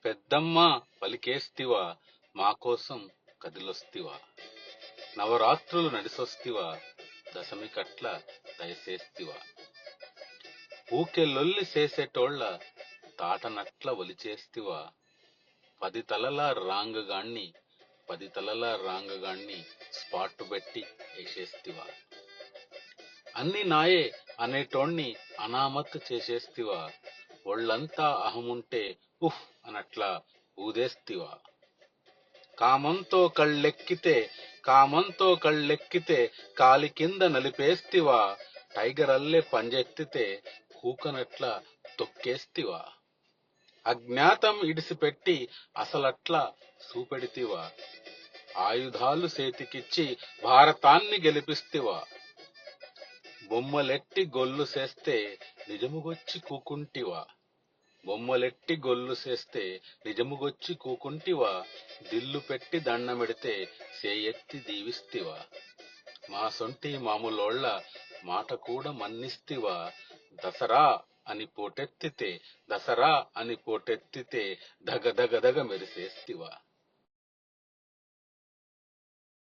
పెద్దమ్మ పలికేస్తివా మాకోసం కదిలొస్తివా నవరాత్రులు నడిసొస్తివా దశమి కట్ల దయసేస్తివా ఊకెల్లొల్లి చేసేటోళ్ళ తాటనట్ల ఒలిచేస్తివా 10 తలల రాంగగాణ్ణి స్పాట్టు పెట్టి వేసేస్తివా అన్ని నాయే అనేటోణ్ణి అనామత్తు చేసేస్తివా ఒళ్ళంతా అహముంటే ఉహ్ అనట్లా ఊదేస్తివా కామంతో కళ్ళెక్కితే కాలి కింద నలిపేస్తివా టైగరల్లే పంజెత్తితే కూకనట్ల తొక్కేస్తివా అజ్ఞాతం ఇడిసిపెట్టి అసలట్లా చూపెడితివా ఆయుధాలు చేతికిచ్చి భారతాన్ని గెలిపిస్తివా బొమ్మలెట్టి గొల్లు చేస్తే నిజముగొచ్చి కూకుంటివా దిల్లు పెట్టి దండమెడితే సేయెత్తి దీవిస్తివా మా సొంటి మాములోళ్ళ మాట కూడా మన్నిస్తివా దసరా అని పోటెత్తితే దగ దగ దగ మెరిసేస్తివా